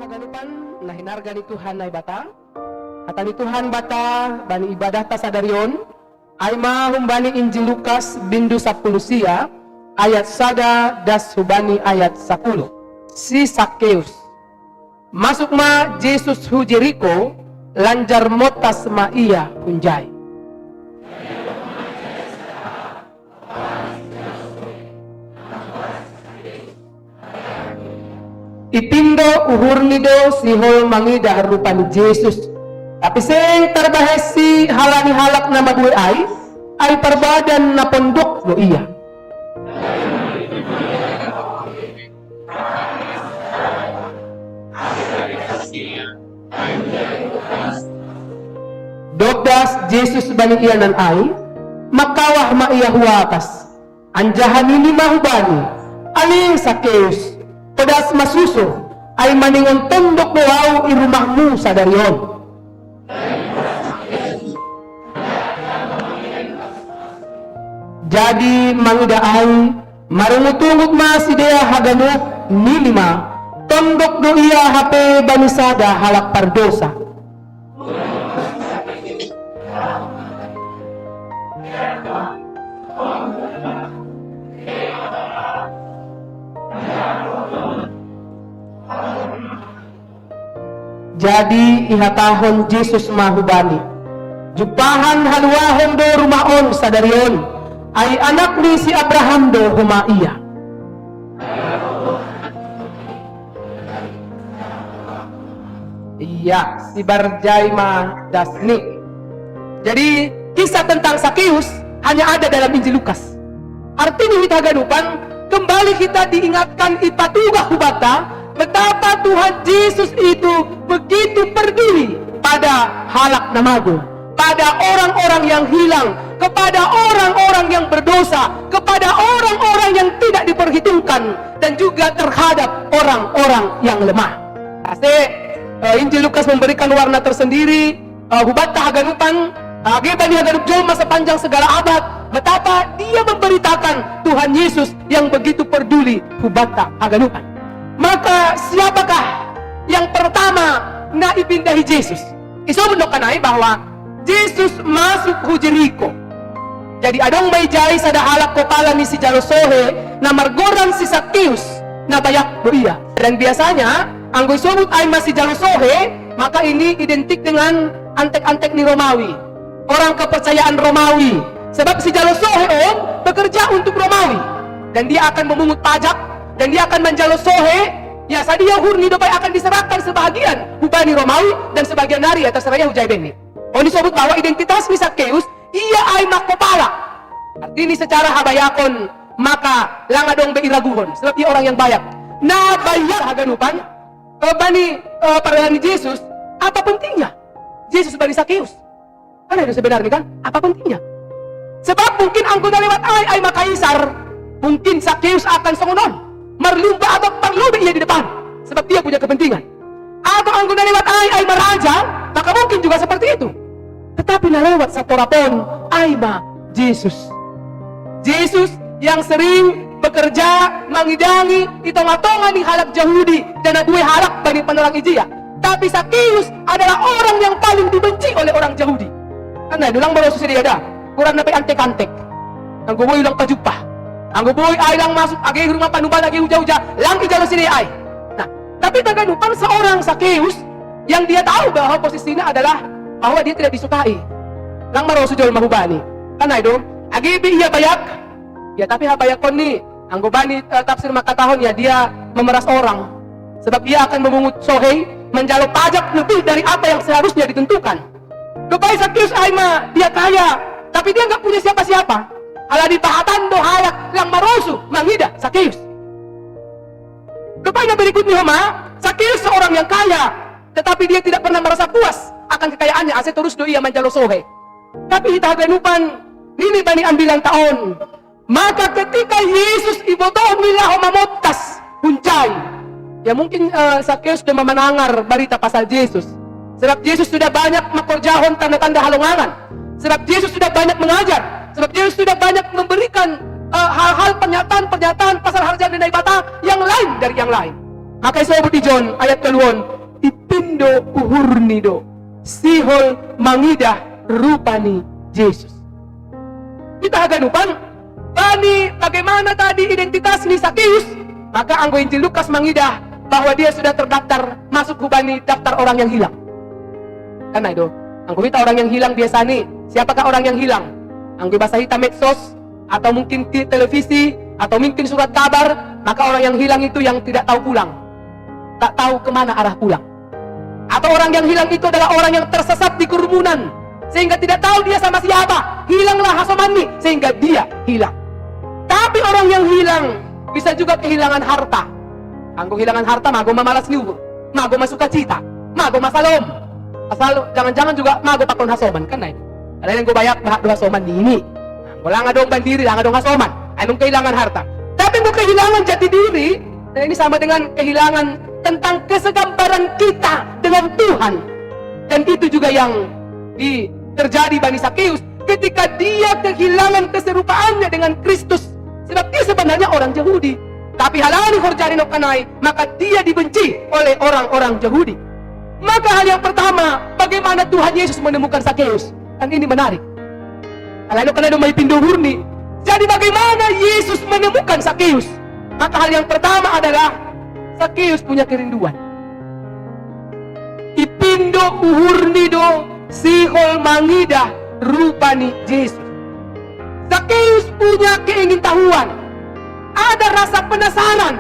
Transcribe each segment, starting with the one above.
haganupan nah hinarga ni Tuhan na bata. Kata ni Tuhan bata bani ibadah ta sadarion ay mahumbani Injil Lukas bindu 10 sia ayat sada das hubani ayat 10. Si Sakeus masuk ma Jesus hu Jericho lanjar motas ma iya hunjai. Ipindo uhur nido si hol mangida harupan Jesus. Tapi sing terbahesi halani halak na mabuhay ay perbadan na pondok lo iya. Dobdas Jesus bani iyanan ay makawah maiya huwakas. Anjahan ini mahubani aling Sakeus pedas masuso ay maningon tondok doaw irumahmu sadarion. Jadi mangida ay marungutungut mas idea haganuk nilima tondok do iya hape banisada halak pardosa. Jadi ihatahon Jesus mahubani jupahan haluahon do rumaon sadarion ay anak ni si Abraham do humaiya. Iya si Barjaima dasni. Jadi kisah tentang Sakeus hanya ada dalam Injil Lukas. Artinya kita gadupan kembali kita diingatkan ipatuga hubata betapa Tuhan Yesus itu begitu peduli pada halak namago, pada orang-orang yang hilang, kepada orang-orang yang berdosa, kepada orang-orang yang tidak diperhitungkan, dan juga terhadap orang-orang yang lemah. Injil Lukas memberikan warna tersendiri hubata haganupan bani haganup jolma sepanjang segala abad betapa dia memberitakan Tuhan Yesus yang begitu peduli hubata haganupan. Maka siapakah yang pertama na ipindahi Jesus? Iso mendokanai bahwa Jesus masuk hu Jericho. Jadi adong may jai sada halak kopala ni si Jalosohe na margoran si Sakeus na bayak doiya. Dan biasanya anggoy sobut ay mas si Jalosohe, maka ini identik dengan antek-antek ni Romawi, orang kepercayaan Romawi. Sebab si Jalosohe bekerja untuk Romawi dan dia akan memungut pajak dan dia akan menjalosohe ya sadia hurni dopai akan diserahkan sebagian hubani Romawi dan sebagian dari atas raya hujai beni. Oni disebut bahwa identitas ni Sakeus ia ay makopala. Artinya secara habayakon maka langadong beiraguhon sebab ia orang yang bayak. Na bayak haganupan bani parani Yesus apa pentingnya? Yesus bani Sakeus. Kan itu sebenarnya kan apa pentingnya? Sebab mungkin anggota lewat ay makaisar, mungkin Sakeus akan songonon merlumba atau perlu ia di depan sebab dia punya kepentingan. Atau anggota lewat ay meraja, maka mungkin juga seperti itu. Tetapi na lewat satorapon ay ma Jesus. Jesus yang sering bekerja mengidangi itonga-tonga ni halak Yahudi dan adue halak bani penerang ijia. Tapi Sakeus adalah orang yang paling dibenci oleh orang Yahudi. Karena dulang baru susah dia ada kurang napai antek-antek. Ang guboy lang pajupah. Ang guboy ay lang masuk agi rumah panuban agi huja-huja lang ijalo sini ay. Nah, tapi taganupan seorang Sakeus yang dia tahu bahwa posisinya adalah bahwa dia tidak disukai. Lang maroso jol mahubani. Karena itu agi bi iya bayak. Ya tapi habayak kon ni ang gubani tafsir makatahon ya dia memeras orang. Sebab dia akan memungut sohei, menjalo pajak lebih dari apa yang seharusnya ditentukan. Gubay Sakeus ay dia kaya, tapi dia nggak punya siapa-siapa. Ala di pahatan do halak lang maroso mangida Sakeus. Gubay na berikut ni homa, Sakeus seorang yang kaya, tetapi dia tidak pernah merasa puas akan kekayaannya. Ase terus do iya menjalo sohei. Tapi hitaganupan ini bani ambilang taon. Maka ketika Yesus ibotohon nila homamotas huncay, ya mungkin Sakeus sudah memenangar berita pasal Yesus. Sebab Yesus sudah banyak makorjahon tanda-tanda halongangan. Sebab Yesus sudah banyak mengajar. Sebab Yesus sudah banyak memberikan hal-hal pernyataan pasal harga dan ibata yang lain dari yang lain. Maka isobot ni John ayat kaluon, ipindo uhurnido sihol mangida rupa ni Jesus. Kita haganupan bani bagaimana tadi identitas ni Sakeus, maka anggo Injil Lukas mangida bahwa dia sudah terdaftar masuk hubani daftar orang yang hilang. Karena itu anggo kita orang yang hilang biasa nih. Siapakah orang yang hilang? Anggo bahasa hitam medsos atau mungkin televisi atau mungkin surat kabar, maka orang yang hilang itu yang tidak tahu pulang, tak tahu kemana arah pulang. Atau orang yang hilang itu adalah orang yang tersesat di kerumunan sehingga tidak tahu dia sama siapa. Hilanglah Hasomani sehingga dia hilang. Tapi orang yang hilang bisa juga kehilangan harta. Anggo hilangan harta mago mamalas niubo, mago masuka cita, mago masalom. Asal jangan-jangan juga mago pakon hasoman kan na. Ada yang gue bayak bahak dua hasoman ini. Wala nga dong bandiri, wala nga dong hasoman. Anong kehilangan harta. Tapi kung kehilangan jati diri, nah ini sama dengan kehilangan tentang kesegambaran kita dengan Tuhan. Dan itu juga yang terjadi bani Sakeus ketika dia kehilangan keserupaannya dengan Kristus. Sebab dia sebenarnya orang Yahudi, tapi halani horjari no kanai, maka dia dibenci oleh orang-orang Yahudi. Maka hal yang pertama, bagaimana Tuhan Yesus menemukan Sakeus? Dan ini menarik. Alano kanai no may pinduhurni. Jadi bagaimana Yesus menemukan Sakeus? Maka hal yang pertama adalah Sakeus punya kerinduan. Ipindo uhurnido sihol mangida rupani Yesus. Sakeus punya keingintahuan, ada rasa penasaran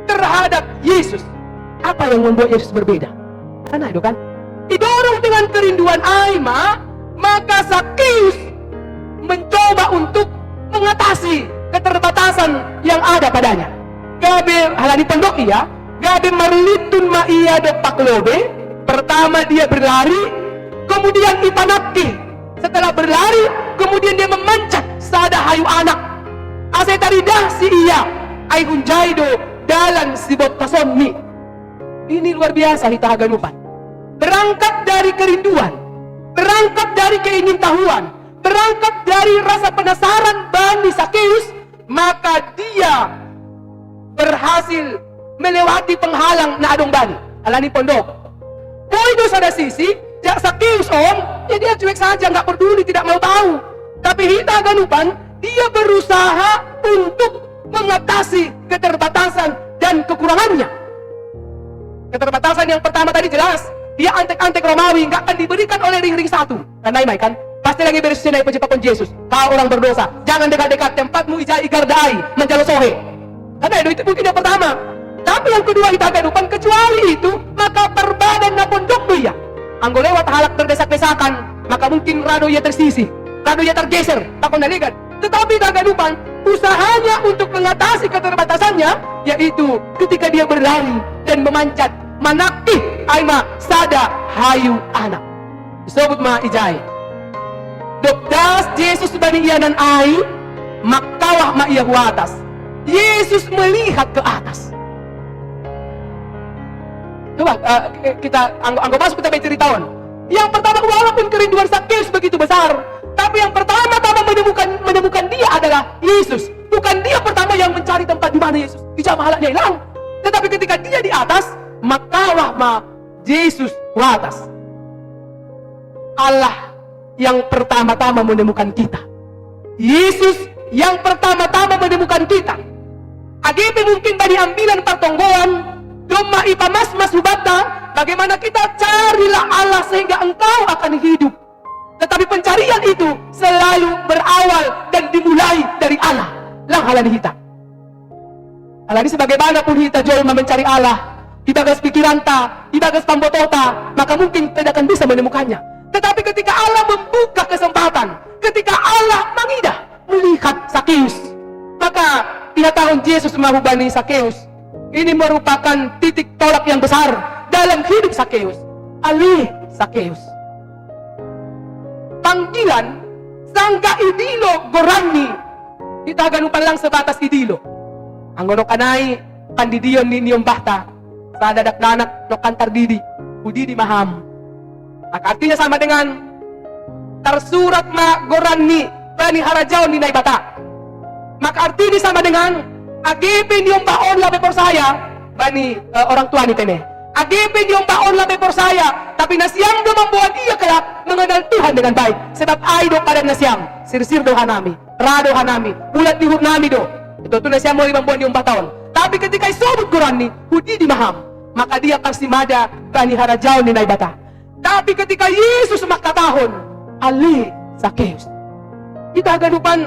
terhadap Yesus. Apa yang membuat Yesus berbeda? Karena itu kan didorong dengan kerinduan Aima, maka Sakeus mencoba untuk mengatasi keterbatasan yang ada padanya. Gabe halani pondok iya, gabe marlitun ma iya do paklobe. Pertama dia berlari, kemudian ipanakti. Setelah berlari, kemudian dia memancat sada hayu anak. Ase taridah si iya ay hunjaido dalan sibot kasonni. Ini luar biasa hitahaganupan. Berangkat dari kerinduan, berangkat dari keingintahuan, berangkat dari rasa penasaran bani Sakeus, maka dia berhasil melewati penghalang na adong bani. Alani pondok. Poido sada sisi, jak Sakeus ya dia cuek saja, nggak peduli, tidak mau tahu. Tapi hitahaganupan, dia berusaha untuk mengatasi keterbatasan dan kekurangannya. Keterbatasan yang pertama tadi jelas, dia antek-antek Romawi, nggak akan diberikan oleh ring-ring satu. Karena imai kan, pasti lagi bersinai penciptakan Yesus. Kau orang berdosa, jangan dekat-dekat tempatmu ijai igardai menjalo sohe. Karena itu mungkin yang pertama. Tapi yang kedua hitahaganupan, kecuali itu, maka perbadan na pondok dia. Anggo lewat halak terdesak-desakan, maka mungkin rado ia tersisih, rado ia tergeser, takon naligan. Tetapi hitahaganupan, usahanya untuk mengatasi keterbatasannya, yaitu ketika dia berlari dan memancat manakih aima sada hayu anak. Disebut ma ijai. Dokdas Yesus bani ianan ai, makawah ma iya atas. Yesus melihat ke atas. Coba kita anggo masuk kita berceritakan. Yang pertama, walaupun kerinduan Sakeus begitu besar, tapi yang pertama-tama menemukan dia adalah Yesus. Bukan dia pertama yang mencari tempat di mana Yesus. Ijah mahalaknya hilang. Tetapi ketika dia di atas, makalah ma Yesus ke atas. Allah yang pertama-tama menemukan kita. Yesus yang pertama-tama menemukan kita. AGP mungkin bani ambilan pertonggoan, doma ipamas-mas hubata, bagaimana kita carilah Allah sehingga engkau akan hidup. Tetapi pencarian itu selalu berawal dan dimulai dari Allah. Lang halani hita. Halani sebagaimanapun hita jol mencari Allah, di bagas pikiran ta, di bagas pambotota, maka mungkin tidak akan bisa menemukannya. Tetapi ketika Allah membuka kesempatan, ketika Allah mengidah melihat Sakeus, maka tahun Yesus menghubungi Sakeus. Ini merupakan titik tolak yang besar dalam hidup Sakeus. Alih Sakeus. Panggilan sangka idilo gorani. Kita ganupan lang sebatas idilo. Ang gonok anay kandidiyon ni niyong bahta sa dadak-danak no kantar didi. Udidi maham. Maka artinya sama dengan tersurat ma gorani bani harajaw ni naibata. Maka artinya sama dengan agipin yung baon labi por saya, bani orang tua ni tene. Agipin yung taon labay por saya, tapi nasiyang do membuat dia kelak mengenal Tuhan dengan baik. Sebab ay do pada nasiyang, sirsir do hanami, rado hanami, ulat dihut nami do. Ito tu nasiyang mo 5 buwan yung 4 tahun. Tapi ketika isobot Quran ni, hudi di maham, maka dia pasti mada bani harajaw ni naibata. Tapi ketika Yesus makatahon, ali Sakeus. Kita ganupan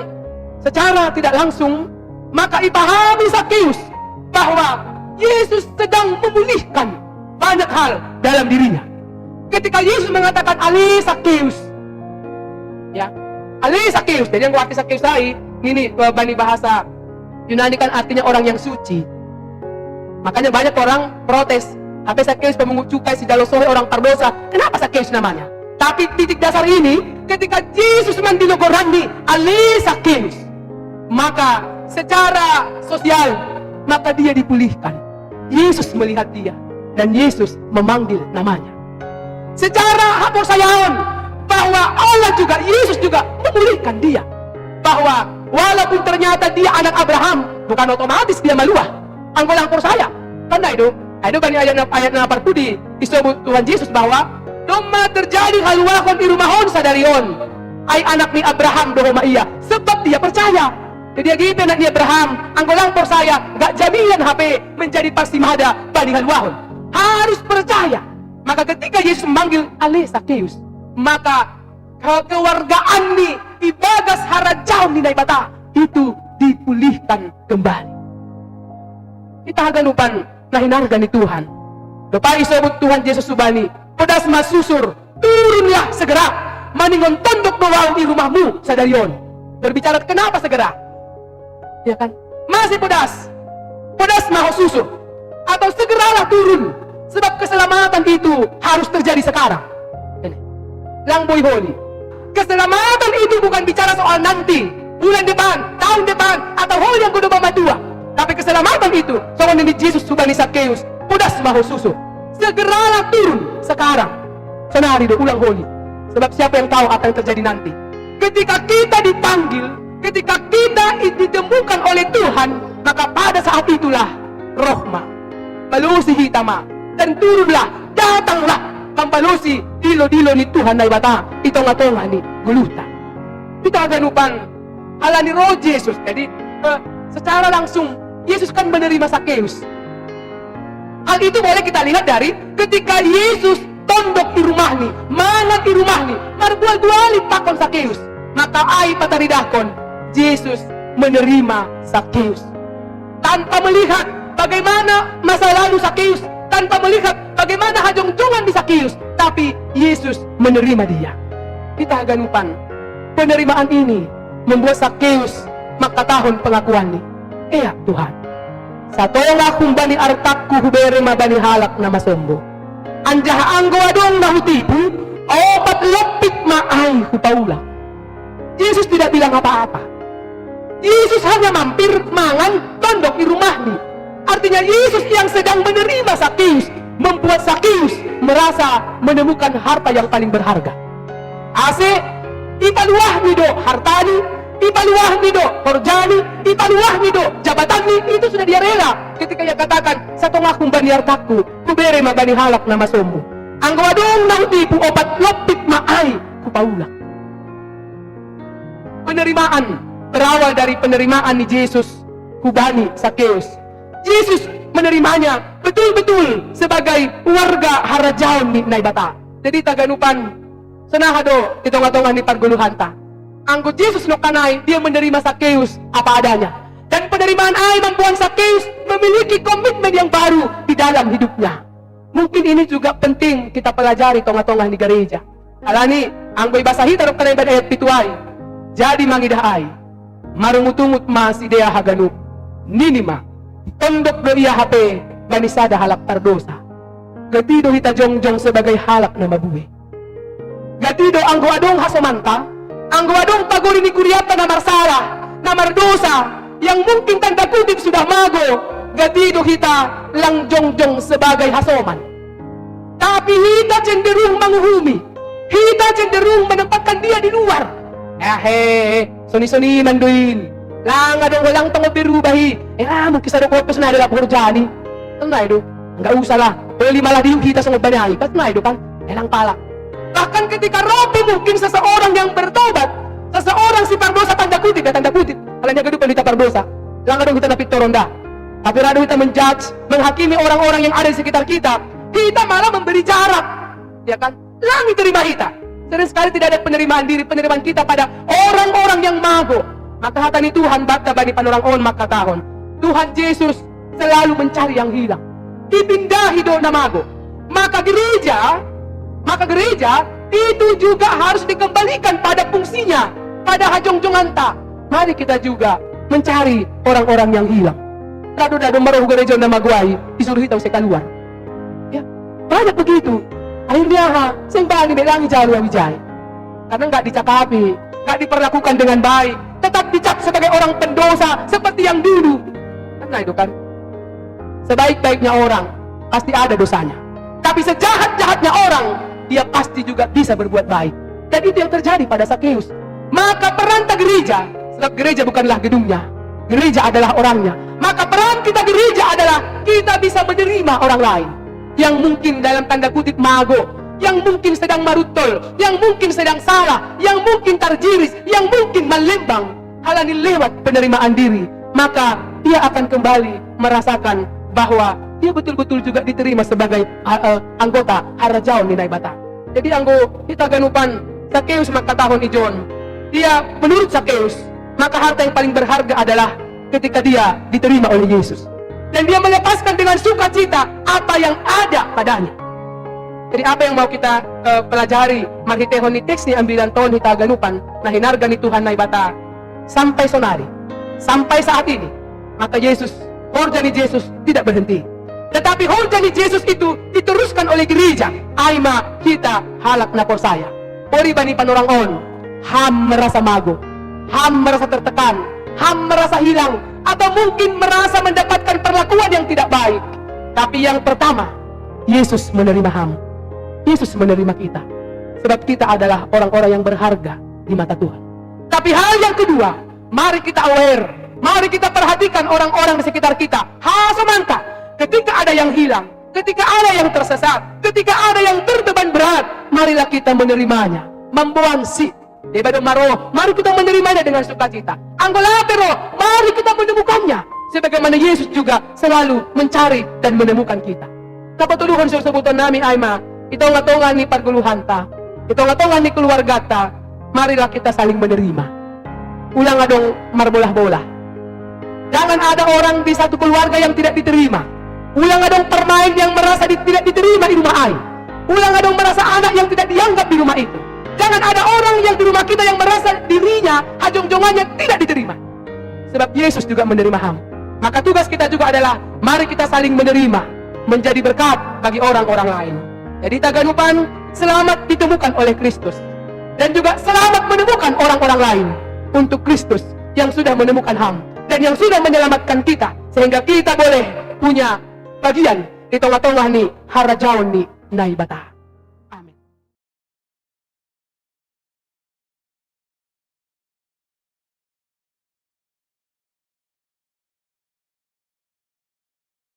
secara tidak langsung, maka ipahami Sakeus bahwa Yesus sedang memulihkan banyak hal dalam dirinya. Ketika Yesus mengatakan ali Sakeus, ya, ali Sakeus. Jadi yang arti Sakeus tadi, ini bani bahasa Yunani kan artinya orang yang suci. Makanya banyak orang protes, apa Sakeus pemungut cukai si jalosore orang terdosa. Kenapa Sakeus namanya? Tapi titik dasar ini, ketika Yesus mandilogorandi ali Sakeus, maka secara sosial, maka dia dipulihkan. Yesus melihat dia dan Yesus memanggil namanya. Secara hapus sayaon, bahwa Allah juga, Yesus juga memulihkan dia. Bahwa walaupun ternyata dia anak Abraham, bukan otomatis dia maluah. Anggolang por saya. Tanda itu bani ayat na parpudi disebut Tuhan Yesus bahwa doma terjadi haluakon di rumahon sadarion ay anak ni Abraham dohoma iya. Sebab dia percaya. Jadi gitu anak ni Abraham, anggolang por saya, gak jaminan HP menjadi pasti mada bani haluahon. Harus percaya. Maka ketika Yesus memanggil ali Sakeus, maka kekeluargaan ni ibagas harajaw ni naibata itu dipulihkan kembali. Kita haganupan na hinarga ni Tuhan. Dopa isobot Tuhan Yesus subani, pedas masusur, turunlah segera, maningon tondok doang di rumahmu sadarion. Berbicara kenapa segera? Ya kan? Masih pedas mau susur, atau segeralah turun. Sebab keselamatan itu harus terjadi sekarang. Ini. Lang boy holy. Keselamatan itu bukan bicara soal nanti, bulan depan, tahun depan, atau hol yang kudu mamadua. Tapi keselamatan itu, soal ini Yesus subani Sakeus, pudas maho susu. Segeralah turun sekarang. Senari do ulang holy. Sebab siapa yang tahu apa yang terjadi nanti. Ketika kita dipanggil, ketika kita ditemukan oleh Tuhan, maka pada saat itulah rohma, balusi hitama, dan turunlah, datanglah kampalusi dilo-dilo ni Tuhan na ibata, itong-atonga ni guluta. Kita ganupan ala ni roh Yesus. Jadi secara langsung Yesus kan menerima Sakeus. Hal itu boleh kita lihat dari ketika Yesus tondok di rumah ni, mangat di rumah ni, marbual-buali pakon Sakeus, maka ay pataridakon Yesus menerima Sakeus tanpa melihat bagaimana masa lalu Sakeus, tanpa melihat bagaimana hajong-jongan di Sakeus, tapi Yesus menerima dia. Kita ganupan penerimaan ini membuat Sakeus makatahon pengakuan ni, iya Tuhan, satonga kumbani artakku hubere mabani halak na masombo, anjaha anggo adong nahutipu, opat lepik maay hupaula. Yesus tidak bilang apa-apa. Yesus hanya mampir mangan tondok di rumah ni. Artinya Yesus yang sedang menerima Sakeus, membuat Sakeus merasa menemukan harta yang paling berharga. Ase ipaluah nido hartani, ipaluah nido korjani, ipaluah nido jabatani, itu sudah dia rela ketika ia katakan satu ngakung bani hartaku kubere mabani halak na masombo, anggo adong nautipu opat lopik maay kupaulak. Penerimaan berawal dari penerimaan ni Yesus kubani Sakeus. Yesus menerimanya betul-betul sebagai warga harajaon ni naibata. Jadi taganupan senahado itong-atongan ni parguluhan ta. Anggo Yesus no kanay, dia menerima Sakeus apa adanya. Dan penerimaan ay membuat Sakeus memiliki komitmen yang baru di dalam hidupnya. Mungkin ini juga penting kita pelajari tong-atongan di gereja. Alani, anggo ibasahi tarok kanay pada ayat pituay. Jadi mangidah ay, marungutungut mas idea haganup, ninima. Tondok do iya hape banisada halak tardosa. Gatido hita jongjong sebagai halak na mabuhi. Gatido anggo adong hasomanta, anggo adong paguri ni kuryata na marsara, na mardosa, yang mungkin tanda kutip sudah mago. Gatido hita lang jongjong sebagai hasoman. Tapi hita cenderung menghuhumi, hita cenderung menempatkan dia di luar. Soni-soni manduin. Lang adong walang tungod birubahi. Mungkin sa dokot na adalah purjani. Tanda itu, nggak usah lah. Beli malah diuk kita sa magbanay. Tanda itu kan, elang pala. Bahkan ketika Robi mungkin seseorang yang bertobat, seseorang si pardosa tanda kutip, Alanya kedupan kita pardosa. Lang kadang kita napitoron dah. Tapi rado kita menjudge, menghakimi orang-orang yang ada di sekitar kita. Kita malah memberi jarak. Ya kan? Langit terima kita. Sering sekali tidak ada penerimaan kita pada orang-orang yang mago. Maka hata ni Tuhan bata bani panorang-on makatahon. Tuhan Yesus selalu mencari yang hilang. Dipindahi doon na mago. Maka gereja itu juga harus dikembalikan pada fungsinya, pada hajong-jongan ta. Mari kita juga mencari orang-orang yang hilang. Dado maruh gereja na magway, disuruh itaw sa kaluar. Ya, banyak begitu. Akhirnya simbahan ni Belangi Jalwa Wijay. Karena nggak dicakapi, nggak diperlakukan dengan baik, tetap dicap sebagai orang pendosa seperti yang dulu. Kan itu kan? Sebaik-baiknya orang pasti ada dosanya. Tapi sejahat-jahatnya orang, dia pasti juga bisa berbuat baik. Dan itu yang terjadi pada Sakeus. Maka peran gereja, sebab gereja bukanlah gedungnya, gereja adalah orangnya. Maka peran kita gereja adalah kita bisa menerima orang lain yang mungkin dalam tanda kutip mago, yang mungkin sedang marutol, yang mungkin sedang salah, yang mungkin terjiris, yang mungkin melembang. Halani lewat penerimaan diri, maka dia akan kembali merasakan bahwa dia betul-betul juga diterima sebagai anggota harajaon ni Naibata. Jadi anggo kita ganupan Sakeus makatahon ijon. Dia menurut Sakeus, maka harta yang paling berharga adalah ketika dia diterima oleh Yesus. Dan dia melepaskan dengan sukacita apa yang ada padanya. Jadi apa yang mau kita pelajari, marhitehon ni teks ni ambilan tahun hitaganupan na hinarga ni Tuhan Naibata sampai sonari, sampai saat ini. Maka Yesus, horja ni Yesus tidak berhenti. Tetapi horja ni Yesus itu diteruskan oleh gereja. Aima kita halak na porsaya. Ori bani panorang-on, ham merasa mago, ham merasa tertekan, ham merasa hilang, atau mungkin merasa mendapatkan perlakuan yang tidak baik. Tapi yang pertama, Yesus menerima ham. Yesus menerima kita. Sebab kita adalah orang-orang yang berharga di mata Tuhan. Tapi hal yang kedua, mari kita aware, mari kita perhatikan orang-orang di sekitar kita. Hasamanta, ketika ada yang hilang, ketika ada yang tersesat, ketika ada yang terbeban berat, marilah kita menerimanya. Membuangsi Debado maro, mari kita menerimanya dengan sukacita. Anggola pero, mari kita menemukannya. Sebagaimana Yesus juga selalu mencari dan menemukan kita. Kapatuluhan sa sebutan namin ay ito nga tongan ni paguluhan ta, ito nga tongan ni keluarga ta, marilah kita saling menerima. Ulang adong marbolah-bolah. Jangan ada orang di satu keluarga yang tidak diterima. Ulang adong permain yang merasa tidak diterima di rumah ay. Ulang adong merasa anak yang tidak dianggap di rumah itu. Jangan ada orang yang di rumah kita yang merasa dirinya, hajong-jongannya tidak diterima. Sebab Yesus juga menerima ham. Maka tugas kita juga adalah, mari kita saling menerima, menjadi berkat bagi orang-orang lain. Jadi taganupan, selamat ditemukan oleh Kristus. Dan juga selamat menemukan orang-orang lain untuk Kristus yang sudah menemukan ham. Dan yang sudah menyelamatkan kita. Sehingga kita boleh punya bagian di tengah-tengah ni harajaon ni Naibata.